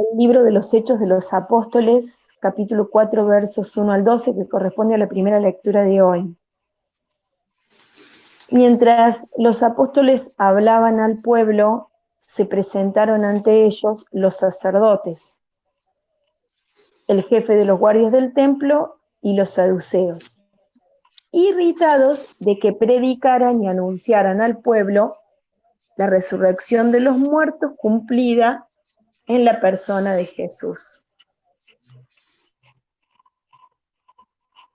el libro de los Hechos de los Apóstoles, capítulo 4, versos 1 al 12, que corresponde a la primera lectura de hoy. Mientras los apóstoles hablaban al pueblo, se presentaron ante ellos los sacerdotes, el jefe de los guardias del templo y los saduceos, irritados de que predicaran y anunciaran al pueblo la resurrección de los muertos cumplida en la persona de Jesús.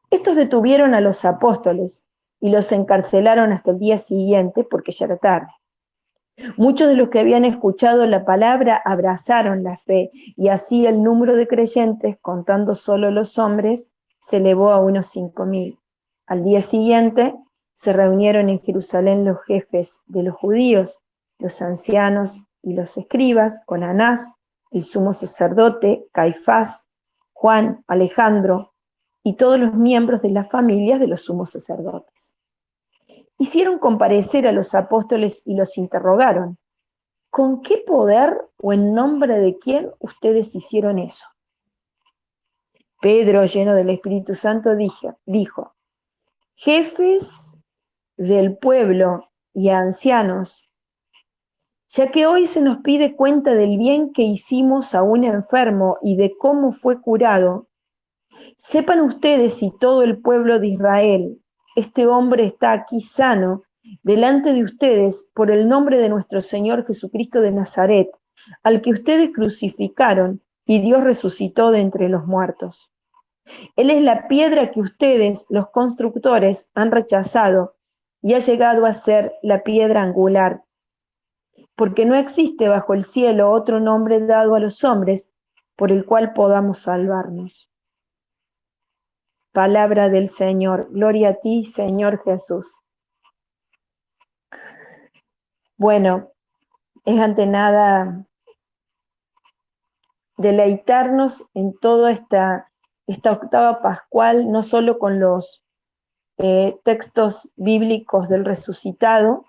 Estos detuvieron a los apóstoles y los encarcelaron hasta el día siguiente porque ya era tarde. Muchos de los que habían escuchado la palabra abrazaron la fe y así el número de creyentes, contando solo los hombres, se elevó a unos 5.000. Al día siguiente se reunieron en Jerusalén los jefes de los judíos, los ancianos y los escribas, con Anás, el sumo sacerdote, Caifás, Juan, Alejandro y todos los miembros de las familias de los sumos sacerdotes. Hicieron comparecer a los apóstoles y los interrogaron: ¿con qué poder o en nombre de quién ustedes hicieron eso? Pedro, lleno del Espíritu Santo, dijo: jefes del pueblo y ancianos, ya que hoy se nos pide cuenta del bien que hicimos a un enfermo y de cómo fue curado, sepan ustedes y todo el pueblo de Israel, este hombre está aquí sano delante de ustedes por el nombre de nuestro Señor Jesucristo de Nazaret, al que ustedes crucificaron y Dios resucitó de entre los muertos. Él es la piedra que ustedes, los constructores, han rechazado y ha llegado a ser la piedra angular, porque no existe bajo el cielo otro nombre dado a los hombres por el cual podamos salvarnos. Palabra del Señor. Gloria a ti, Señor Jesús. Bueno, es ante nada deleitarnos en toda esta octava pascual, no solo con los textos bíblicos del resucitado,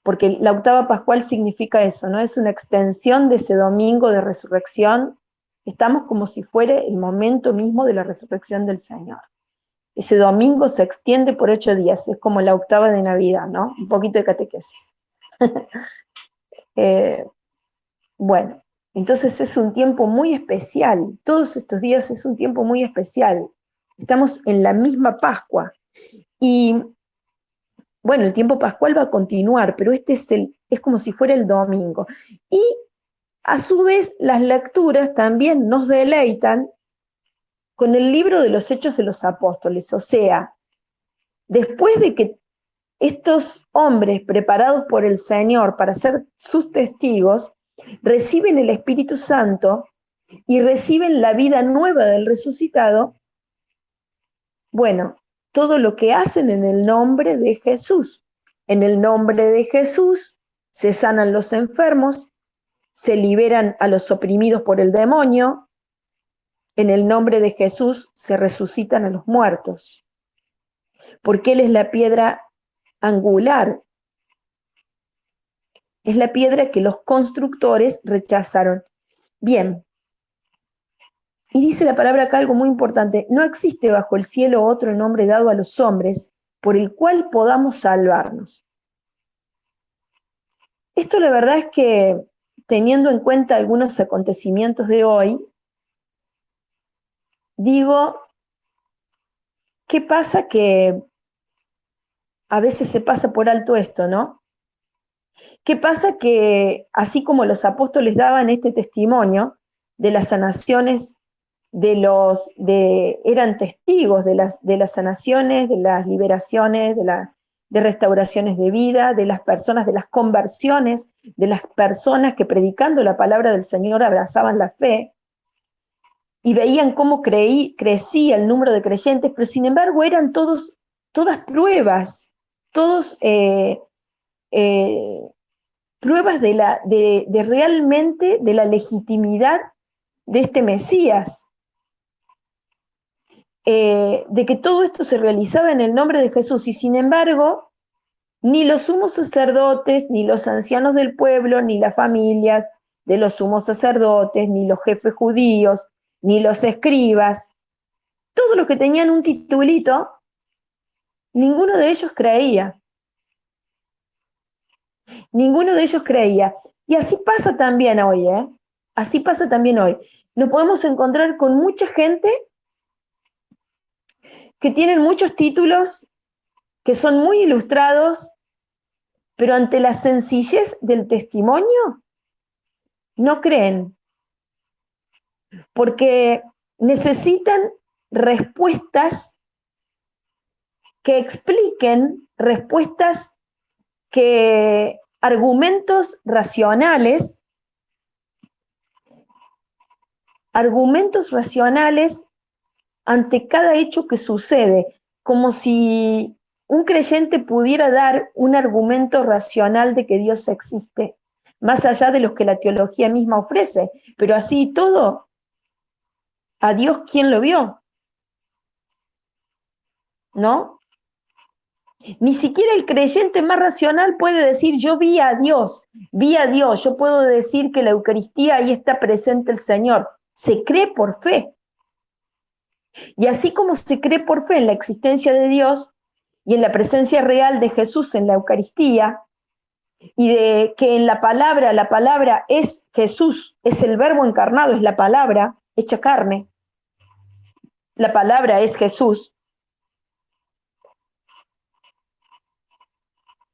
porque la octava pascual significa eso, ¿no? Es una extensión de ese domingo de resurrección. Estamos como si fuera el momento mismo de la resurrección del Señor. Ese domingo se extiende por 8 días, es como la octava de Navidad, ¿no? Un poquito de catequesis. Bueno, entonces es un tiempo muy especial. Todos estos días es un tiempo muy especial. Estamos en la misma Pascua. Y bueno, el tiempo pascual va a continuar, pero este es como si fuera el domingo. Y a su vez, las lecturas también nos deleitan con el libro de los Hechos de los Apóstoles. O sea, después de que estos hombres preparados por el Señor para ser sus testigos, reciben el Espíritu Santo y reciben la vida nueva del resucitado, bueno, todo lo que hacen en el nombre de Jesús. En el nombre de Jesús se sanan los enfermos, se liberan a los oprimidos por el demonio, en el nombre de Jesús se resucitan a los muertos, porque Él es la piedra angular, es la piedra que los constructores rechazaron. Bien, y dice la palabra acá algo muy importante: no existe bajo el cielo otro nombre dado a los hombres por el cual podamos salvarnos. Esto la verdad es que, teniendo en cuenta algunos acontecimientos de hoy, digo, ¿qué pasa? Que a veces se pasa por alto esto, ¿no? ¿Qué pasa? Que así como los apóstoles daban este testimonio de las sanaciones, eran testigos de las sanaciones, de las liberaciones, de restauraciones de vida, de las personas, de las conversiones, de las personas que predicando la palabra del Señor abrazaban la fe y veían cómo crecía el número de creyentes, pero sin embargo eran todas pruebas, todos pruebas de realmente de la legitimidad de este Mesías, de que todo esto se realizaba en el nombre de Jesús, y sin embargo Ni los sumos sacerdotes, ni los ancianos del pueblo, ni las familias de los sumos sacerdotes, ni los jefes judíos, ni los escribas, todos los que tenían un titulito, ninguno de ellos creía. Ninguno de ellos creía. Y así pasa también hoy, ¿eh? Así pasa también hoy. Nos podemos encontrar con mucha gente que tienen muchos títulos, que son muy ilustrados, pero ante la sencillez del testimonio, no creen, porque necesitan respuestas que expliquen, respuestas que argumentos racionales ante cada hecho que sucede, como si un creyente pudiera dar un argumento racional de que Dios existe, más allá de los que la teología misma ofrece, pero así todo, ¿a Dios quién lo vio? ¿No? Ni siquiera el creyente más racional puede decir, yo vi a Dios, yo puedo decir que la Eucaristía, ahí está presente el Señor. Se cree por fe. Y así como se cree por fe en la existencia de Dios y en la presencia real de Jesús en la Eucaristía, y de que en la palabra es Jesús, es el verbo encarnado, es la palabra hecha carne, la palabra es Jesús,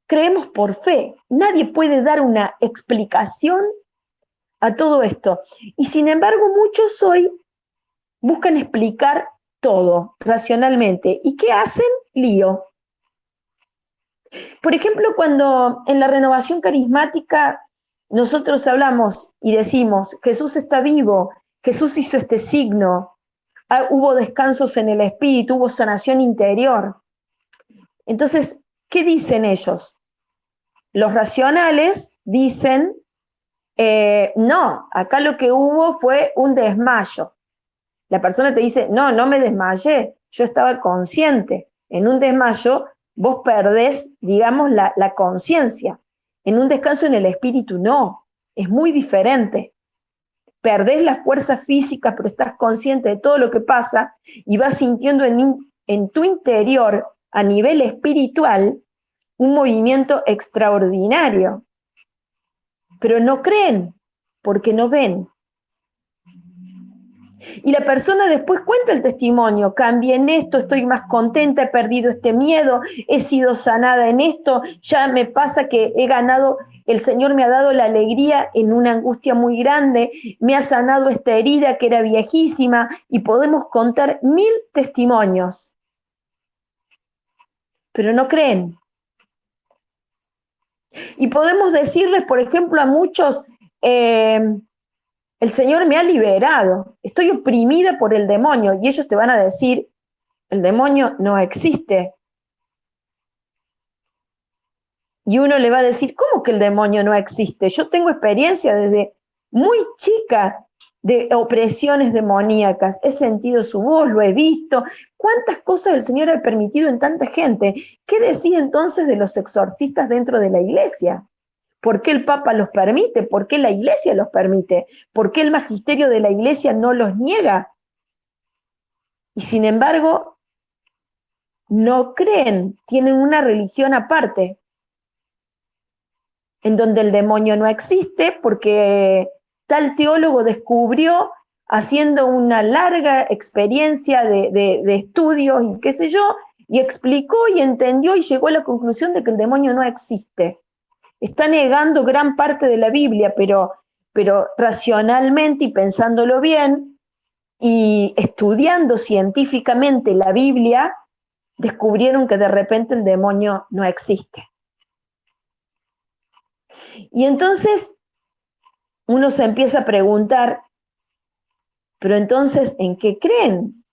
creemos por fe. Nadie puede dar una explicación a todo esto. Y sin embargo, muchos hoy buscan explicar todo racionalmente. ¿Y qué hacen? Lío. Por ejemplo, cuando en la renovación carismática nosotros hablamos y decimos, Jesús está vivo, Jesús hizo este signo, hubo descansos en el espíritu, hubo sanación interior. Entonces, ¿qué dicen ellos? Los racionales dicen, no, acá lo que hubo fue un desmayo. La persona te dice, no, no me desmayé, yo estaba consciente. En un desmayo vos perdés, digamos, la conciencia. En un descanso en el espíritu no, es muy diferente. Perdés la fuerza física, pero estás consciente de todo lo que pasa y vas sintiendo en tu interior, a nivel espiritual, un movimiento extraordinario. Pero no creen, porque no ven. Y la persona después cuenta el testimonio, cambié en esto, estoy más contenta, he perdido este miedo, he sido sanada en esto, ya me pasa que he ganado, el Señor me ha dado la alegría en una angustia muy grande, me ha sanado esta herida que era viejísima, y podemos contar 1000 testimonios. Pero no creen. Y podemos decirles, por ejemplo, a muchos, el Señor me ha liberado, estoy oprimida por el demonio, y ellos te van a decir, el demonio no existe. Y uno le va a decir, ¿cómo que el demonio no existe? Yo tengo experiencia desde muy chica de opresiones demoníacas, he sentido su voz, lo he visto, cuántas cosas el Señor ha permitido en tanta gente. ¿Qué decía entonces de los exorcistas dentro de la iglesia? ¿Por qué el Papa los permite? ¿Por qué la iglesia los permite? ¿Por qué el magisterio de la iglesia no los niega? Y sin embargo, no creen, tienen una religión aparte, en donde el demonio no existe, porque tal teólogo descubrió, haciendo una larga experiencia de estudios y qué sé yo, y explicó y entendió y llegó a la conclusión de que el demonio no existe. Está negando gran parte de la Biblia, pero racionalmente y pensándolo bien y estudiando científicamente la Biblia, descubrieron que de repente el demonio no existe. Y entonces uno se empieza a preguntar, pero entonces, ¿en qué creen?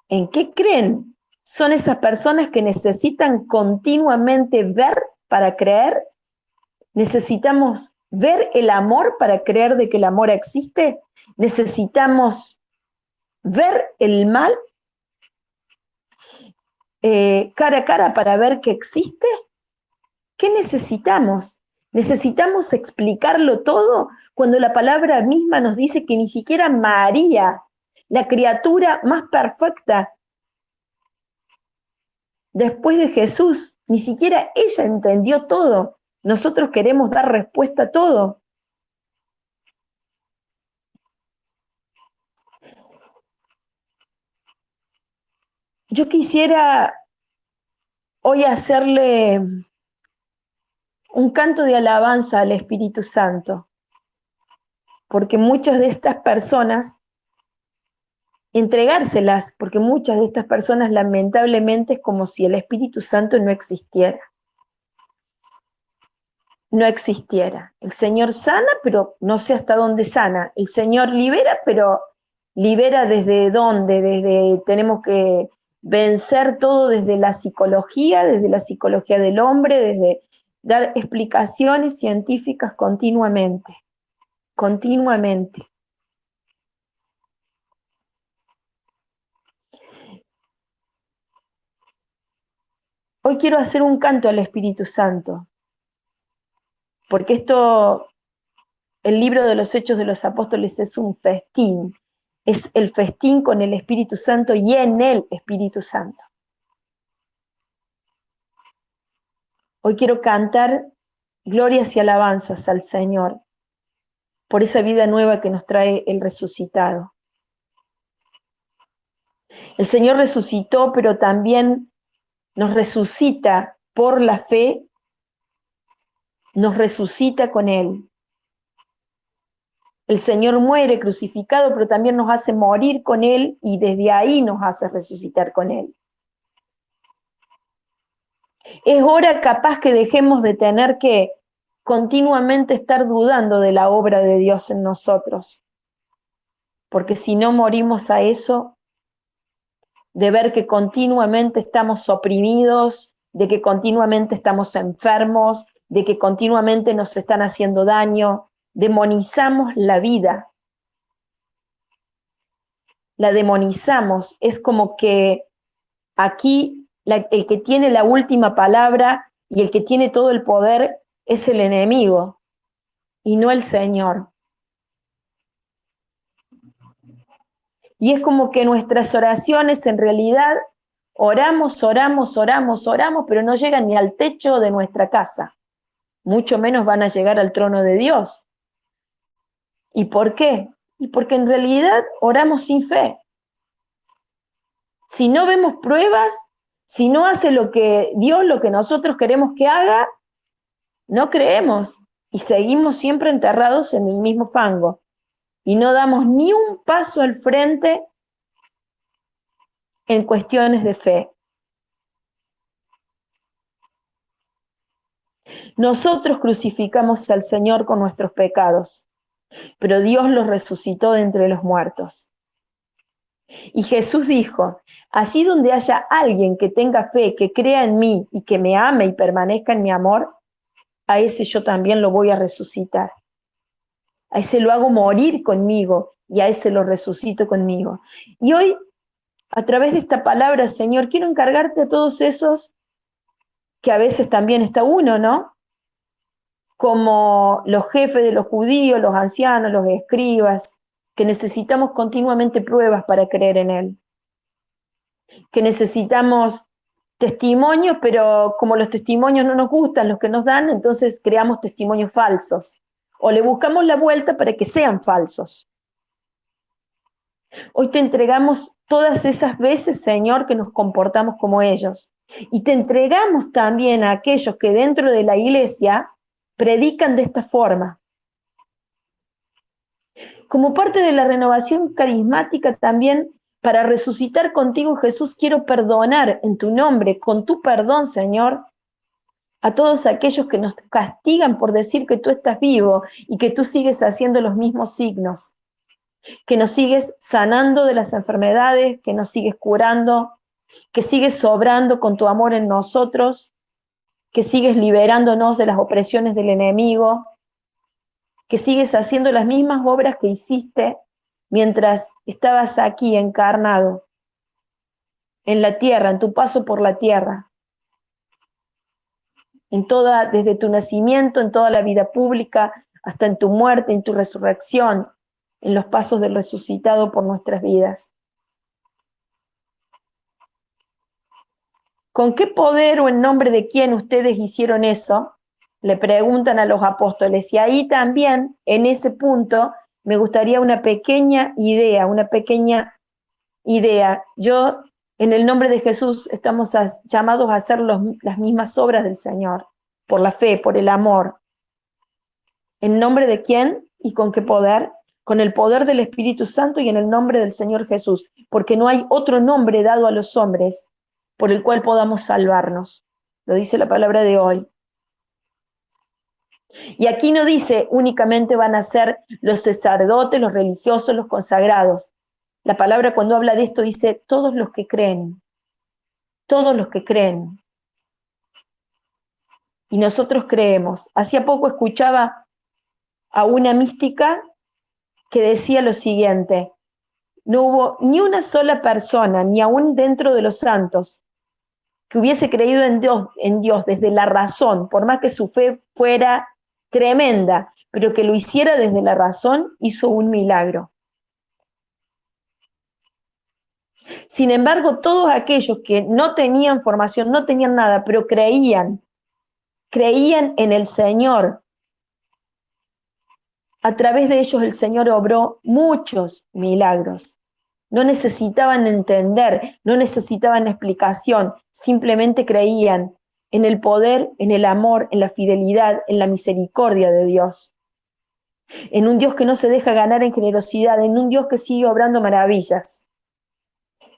¿En qué creen? ¿Son esas personas que necesitan continuamente ver para creer? ¿Necesitamos ver el amor para creer de que el amor existe? ¿Necesitamos ver el mal? cara a cara para ver que existe? ¿Qué necesitamos? ¿Necesitamos explicarlo todo cuando la palabra misma nos dice que ni siquiera María, la criatura más perfecta después de Jesús, ni siquiera ella entendió todo? Nosotros queremos dar respuesta a todo. Yo quisiera hoy hacerle un canto de alabanza al Espíritu Santo, porque muchas de estas personas, entregárselas, porque muchas de estas personas lamentablemente es como si el Espíritu Santo no existiera. No existiera. El Señor sana, pero no sé hasta dónde sana. El Señor libera, pero libera desde dónde, tenemos que vencer todo desde la psicología del hombre, desde dar explicaciones científicas continuamente. Hoy quiero hacer un canto al Espíritu Santo, porque el libro de los Hechos de los Apóstoles es un festín, es el festín con el Espíritu Santo y en el Espíritu Santo. Hoy quiero cantar glorias y alabanzas al Señor por esa vida nueva que nos trae el resucitado. El Señor resucitó, pero también nos resucita por la fe, nos resucita con Él. El Señor muere crucificado, pero también nos hace morir con Él y desde ahí nos hace resucitar con Él. Es hora capaz que dejemos de tener que continuamente estar dudando de la obra de Dios en nosotros, porque si no morimos a eso, de ver que continuamente estamos oprimidos, de que continuamente estamos enfermos, de que continuamente nos están haciendo daño, demonizamos la vida. La demonizamos, es como que aquí el que tiene la última palabra y el que tiene todo el poder es el enemigo y no el Señor. Y es como que nuestras oraciones en realidad oramos, pero no llegan ni al techo de nuestra casa, mucho menos van a llegar al trono de Dios. ¿Y por qué? Y porque en realidad oramos sin fe. Si no vemos pruebas, si no hace lo que Dios, lo que nosotros queremos que haga, no creemos y seguimos siempre enterrados en el mismo fango y no damos ni un paso al frente en cuestiones de fe. Nosotros crucificamos al Señor con nuestros pecados, pero Dios los resucitó de entre los muertos. Y Jesús dijo, así donde haya alguien que tenga fe, que crea en mí y que me ame y permanezca en mi amor, a ese yo también lo voy a resucitar. A ese lo hago morir conmigo y a ese lo resucito conmigo. Y hoy, a través de esta palabra, Señor, quiero encargarte a todos esos que a veces también está uno, ¿no? Como los jefes de los judíos, los ancianos, los escribas, que necesitamos continuamente pruebas para creer en Él. Que necesitamos testimonios, pero como los testimonios no nos gustan, los que nos dan, entonces creamos testimonios falsos. O le buscamos la vuelta para que sean falsos. Hoy te entregamos todas esas veces, Señor, que nos comportamos como ellos. Y te entregamos también a aquellos que dentro de la iglesia predican de esta forma. Como parte de la renovación carismática también, para resucitar contigo, Jesús, quiero perdonar en tu nombre, con tu perdón, Señor, a todos aquellos que nos castigan por decir que tú estás vivo y que tú sigues haciendo los mismos signos, que nos sigues sanando de las enfermedades, que nos sigues curando, que sigues sobrando con tu amor en nosotros, que sigues liberándonos de las opresiones del enemigo, que sigues haciendo las mismas obras que hiciste mientras estabas aquí encarnado. en la tierra, en tu paso por la tierra, desde tu nacimiento, en toda la vida pública, hasta en tu muerte, en tu resurrección, en los pasos del resucitado por nuestras vidas. ¿Con qué poder o en nombre de quién ustedes hicieron eso? Le preguntan a los apóstoles. Y ahí también, en ese punto, me gustaría una pequeña idea. Yo, en el nombre de Jesús, estamos llamados a hacer las mismas obras del Señor, por la fe, por el amor. ¿En nombre de quién y con qué poder? Con el poder del Espíritu Santo y en el nombre del Señor Jesús, porque no hay otro nombre dado a los hombres por el cual podamos salvarnos. Lo dice la palabra de hoy. Y aquí no dice únicamente van a ser los sacerdotes, los religiosos, los consagrados. La palabra cuando habla de esto dice todos los que creen. Todos los que creen. Y nosotros creemos. Hacía poco escuchaba a una mística que decía lo siguiente: no hubo ni una sola persona, ni aún dentro de los santos, que hubiese creído en Dios desde la razón, por más que su fe fuera tremenda, pero que lo hiciera desde la razón, hizo un milagro. Sin embargo, todos aquellos que no tenían formación, no tenían nada, pero creían en el Señor, a través de ellos el Señor obró muchos milagros. No necesitaban entender, no necesitaban explicación, simplemente creían en el poder, en el amor, en la fidelidad, en la misericordia de Dios. En un Dios que no se deja ganar en generosidad, en un Dios que sigue obrando maravillas,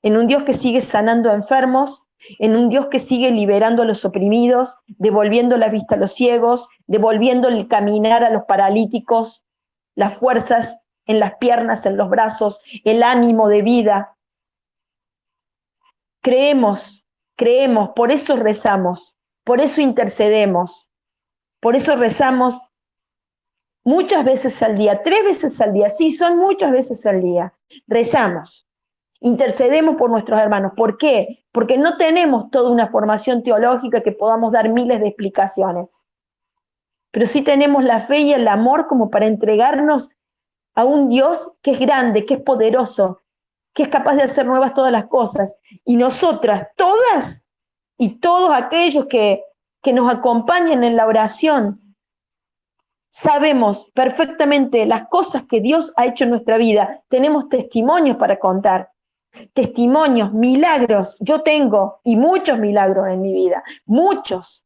en un Dios que sigue sanando a enfermos, en un Dios que sigue liberando a los oprimidos, devolviendo la vista a los ciegos, devolviendo el caminar a los paralíticos, las fuerzas en las piernas, en los brazos, el ánimo de vida. Creemos, por eso rezamos, por eso intercedemos, por eso rezamos muchas veces al día, 3 veces al día, sí, son muchas veces al día. Rezamos, intercedemos por nuestros hermanos. ¿Por qué? Porque no tenemos toda una formación teológica que podamos dar miles de explicaciones, pero sí tenemos la fe y el amor como para entregarnos a un Dios que es grande, que es poderoso, que es capaz de hacer nuevas todas las cosas. Y nosotras, todas y todos aquellos que nos acompañan en la oración, sabemos perfectamente las cosas que Dios ha hecho en nuestra vida. Tenemos testimonios para contar. Testimonios, milagros. Yo tengo, y muchos milagros en mi vida, muchos.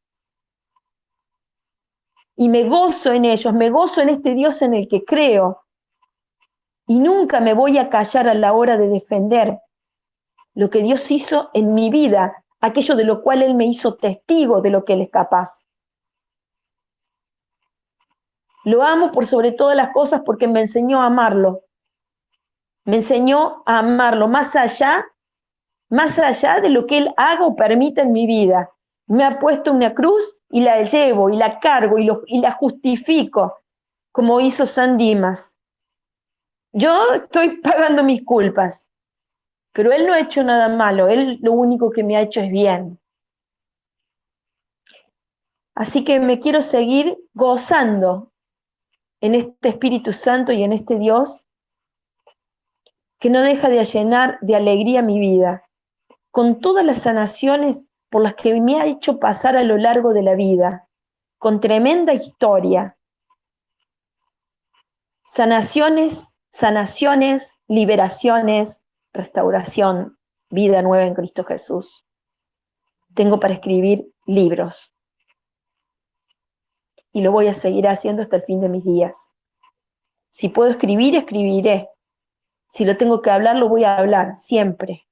Y me gozo en ellos, me gozo en este Dios en el que creo. Y nunca me voy a callar a la hora de defender lo que Dios hizo en mi vida, aquello de lo cual Él me hizo testigo de lo que Él es capaz. Lo amo por sobre todas las cosas porque me enseñó a amarlo. Me enseñó a amarlo más allá de lo que Él haga o permita en mi vida. Me ha puesto una cruz y la llevo y la cargo y la justifico, como hizo San Dimas. Yo estoy pagando mis culpas, pero Él no ha hecho nada malo. Él lo único que me ha hecho es bien. Así que me quiero seguir gozando en este Espíritu Santo y en este Dios que no deja de llenar de alegría mi vida, con todas las sanaciones por las que me ha hecho pasar a lo largo de la vida, con tremenda historia. Sanaciones, liberaciones, restauración, vida nueva en Cristo Jesús. Tengo para escribir libros. Y lo voy a seguir haciendo hasta el fin de mis días. Si puedo escribir, escribiré. Si lo tengo que hablar, lo voy a hablar, siempre.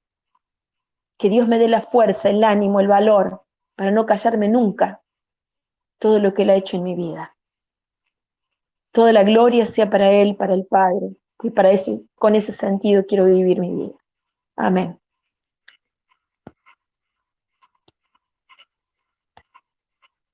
Que Dios me dé la fuerza, el ánimo, el valor, para no callarme nunca todo lo que Él ha hecho en mi vida. Toda la gloria sea para Él, para el Padre, y con ese sentido quiero vivir mi vida. Amén.